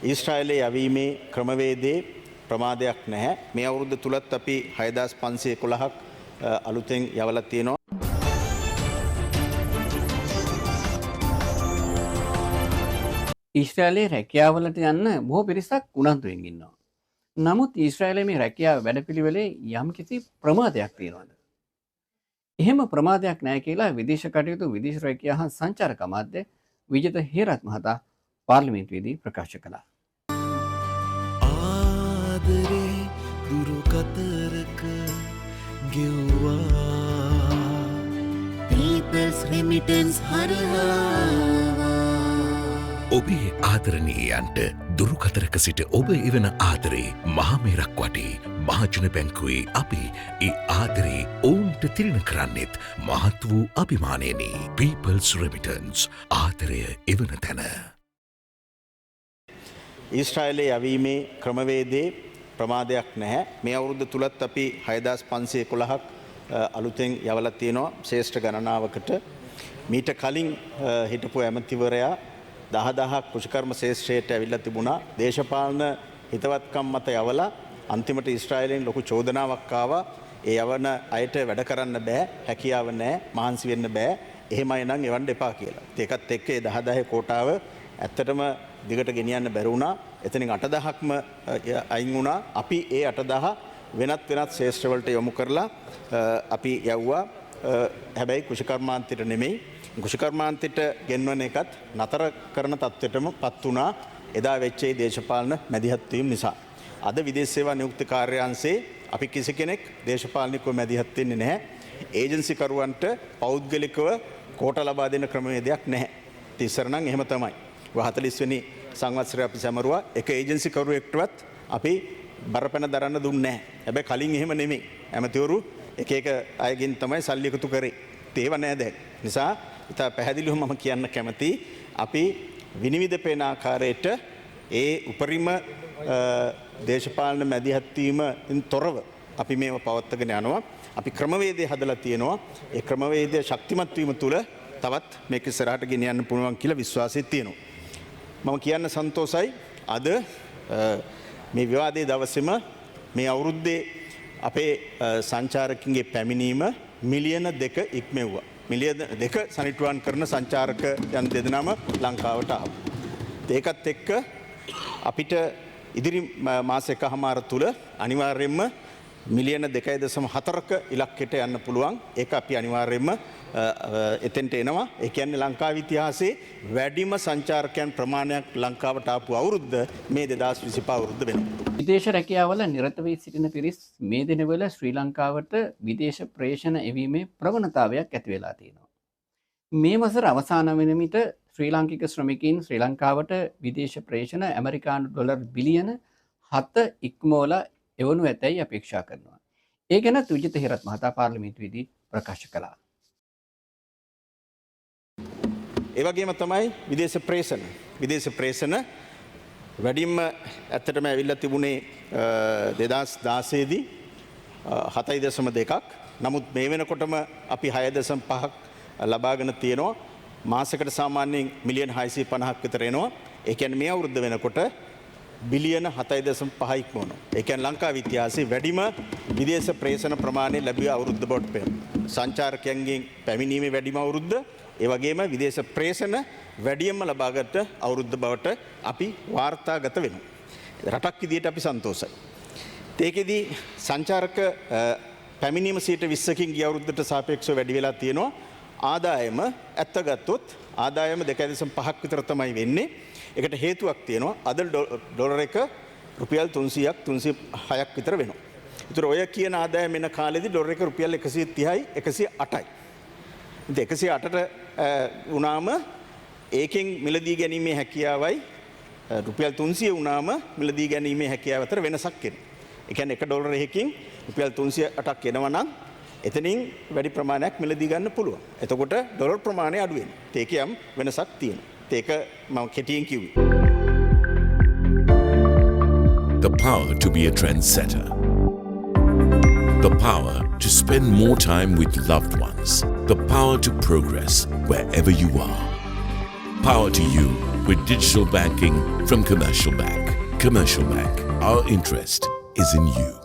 ඊශ්‍රායලයේ යැවීමේ ක්‍රමවේදයේ ප්‍රමාදයක් නැහැ. මේ අවුරුද්ද තුලත් අපි 6511ක් අලුතෙන් යවලා තියෙනවා. ඊශ්‍රායලයේ රැකියාවලට යන්න බොහෝ පිරිසක් උනන්දුවෙන් ඉන්නවා. නමුත් ඊශ්‍රායලයේ මේ රැකියාව වැඩපිළිවෙලේ යම්කිසි ප්‍රමාදයක් තියෙනවද? එහෙම ප්‍රමාදයක් නැහැ කියලා විදේශ කටයුතු විදේශ රැකියා හා සංචාරක අමාත්‍ය විජිත හේරත් මහතා පාර්ලිමේන්තුවේදී ප්‍රකාශ කළා. ආදරේ දුරකතරක ගෙව්වා People's Remittance හරහා ඔබේ ආදරණීයයන්ට දුරුකතරක සිට ඔබ එවන ආදරේ මහමේරක් වටේ මහජන බැංකුවේ අපි ඒ ආදරේ ඔවුන්ට තිරණ කරන්නෙත් මහත් වූ අභිමානයනි. People's Remittance ආදරය එවන තැන. ඊශ්‍රායලයේ යැවීමේ ක්‍රමවේදයේ ප්‍රමාදයක් නැහැ. මේ අවුරුද්ද තුලත් අපි 6511ක් අලුතෙන් යවලා තියෙනවා ශ්‍රේෂ්ඨ ගණනාවකට. මීට කලින් හිටපු ඇමතිවරයා 10000ක් කෘෂිකර්ම ශේෂ්ත්‍රයට ඇවිල්ලා තිබුණා. දේශපාලන හිතවත්කම් මත යවලා අන්තිමට ඊශ්‍රායලයෙන් ලොකු චෝදනාවක් ආවා. ඒ යවන අයට වැඩ කරන්න බෑ, හැකියාව නැහැ, මහන්සි වෙන්න බෑ. එහෙමයි නම් එවන්න එපා කියලා. ඒකත් එක්ක ඒ 10000 කෝටාව ඇත්තටම දිගට ගෙනියන්න බැරි වුණා. එතනින් 8000ක්ම අයින් වුණා. අපි ඒ 8000 වෙනත් ශේෂ්ත්‍රවලට යොමු කරලා අපි යවුවා. හැබැයි කෘෂිකර්මාන්තයට නෙමෙයි. කෘෂිකර්මාන්තයට ගෙන්වන එකත් නතර කරන තත්ත්වයටම පත් වුණා එදා වෙච්ච දේශපාලන මැදිහත් වීම නිසා. අද විදේශ සේවා නියුක්ති කාර්යාංශයේ අපි කිසි කෙනෙක් දේශපාලනිකව මැදිහත් වෙන්නේ නැහැ. ඒජන්සි කරුවන්ට පෞද්ගලිකව කෝට ලබා දෙන ක්‍රමවේදයක් නැහැ. ඉතින් නම් එහෙම තමයි. 40 වෙනි සංවත්සරය අපි සැමරුවා. එක ඒජන්සි කරුවෙක්ටවත් අපි බරපැන දරන්න දුන්නේ නැහැ. හැබැයි කලින් එහෙම නෙමෙයි. ඇමතිවරු එක අයගෙන් තමයි සල්ලි එකතු කරේ. ඒව නෑ දැන්. නිසා ඉතා පැහැදිලිව මම කියන්න කැමති අපි විනිවිද පේන ආකාරයට ඒ උපරිම දේශපාලන මැදිහත් වීමෙන් තොරව අපි මේව පවත්වාගෙන යනවා. අපි ක්‍රමවේදය හදලා තියෙනවා. ඒ ක්‍රමවේදය ශක්තිමත් වීම තුළ තවත් මේක ඉස්සරහට ගෙනියන්න පුළුවන් කියලා විශ්වාසය තියෙනවා. මම කියන්න සන්තෝසයි අද මේ විවාදයේ දවසේම මේ අවුරුද්දේ අපේ සංචාරකින්ගේ පැමිණීම මිලියන 2 ඉක්මෙව්වා. මිලියන 2 සනිටුවන් කරන සංචාරකයන් දෙදෙනාම ලංකාවට ආවා. ඒකත් එක්ක අපිට ඉදිරි මාස එකහමාර තුල අනිවාර්යයෙන්ම මිලියන 2.4ක ඉලක්කයට යන්න පුළුවන්. ඒක අපි අනිවාර්යයෙන්ම එතෙන්ට එනවා. ඒ කියන්නේ ලංකාවේ ඉතිහාසයේ වැඩිම සංචාරකයන් ප්‍රමාණයක් ලංකාවට ආපු අවුරුද්ද මේ 2025 අවුරුද්ද වෙනවා. විදේශ රැකියාවල නිරත වී සිටින පිරිස් මේ දිනවල ශ්‍රී ලංකාවට විදේශ ප්‍රේෂණ එවීමේ ප්‍රවණතාවයක් ඇති වෙලා තියෙනවා. මේ වසර අවසාන වෙන විට ශ්‍රී ලාංකික ශ්‍රමිකයින් ශ්‍රී ලංකාවට විදේශ ප්‍රේෂණ ඇමරිකානු ඩොලර් බිලියන 7 ඉක්මවලා එවනු ඇතැයි අපේක්ෂා කරනවා. ඒ ගැන විජිත හේරත් මහතා පාර්ලිමේන්තුවේදී ප්‍රකාශ කළා. ඒ වගේම තමයි විදේශ ප්‍රේෂණ වැඩිම ඇත්තටම ඇවිල්ලා තිබුණේ 2016 දී 7.2ක්. නමුත් මේ වෙනකොටම අපි 6.5ක් ලබාගෙන තියෙනවා. මාසයකට සාමාන්‍යයෙන් මිලියන 650ක් විතර එනවා. ඒ කියන්නේ මේ අවුරුද්ද වෙනකොට බිලියන 7.5 ඉක්මවනවා. ඒ කියන්නේ ලංකාවේ ඉතිහාසයේ වැඩිම විදේශ ප්‍රේෂණ ප්‍රමාණය ලැබිය අවුරුද්ද බවට පෙනෙනවා. සංචාරකයන්ගෙන් පැමිණීමේ වැඩිම අවුරුද්ද, ඒ වගේම විදේශ ප්‍රේෂණ වැඩියෙන්ම ලබාගත් අවුරුද්ද බවට අපි වාර්තාගත වෙනවා. රටක් විදියට අපි සන්තෝෂයි. ඒකෙදී සංචාරක පැමිණීම 20%කින් ගිය අවුරුද්දට සාපේක්ෂව වැඩි වෙලා තියෙනවා. ආදායම ඇත්ත ගත්තොත් ආදායම 2.5ක් විතර තමයි වෙන්නේ. ඒකට හේතුවක් තියෙනවා. අද ඩොලර් එක රුපියල් 300ක් 306ක් විතර වෙනවා. ඒතර ඔය කියන ආදායම එන කාලෙදී ඩොලර් එක රුපියල් 130යි 108යි. ඉතින් 108ට වුණාම ඒකෙන් මිලදී ගැනීමේ හැකියාවයි රුපියල් 300 වුණාම මිලදී ගැනීමේ හැකියාව අතර වෙනසක් එනවා. ඒ කියන්නේ 1 ඩොලර් එකකින් රුපියල් 308ක් එනවා නම් එතනින් වැඩි ප්‍රමාණයක් මිලදී ගන්න පුළුවන්. එතකොට ඩොලර් ප්‍රමාණය අඩු වෙනවා. ඒකෙන් වෙනසක් තියෙනවා. ඒක මම කෙටියෙන් කිව්වේ. The power to be a trendsetter. The power to spend more time with loved ones. The power to progress wherever you are. Power to you with digital banking from Commercial Bank. Commercial Bank, our interest is in you.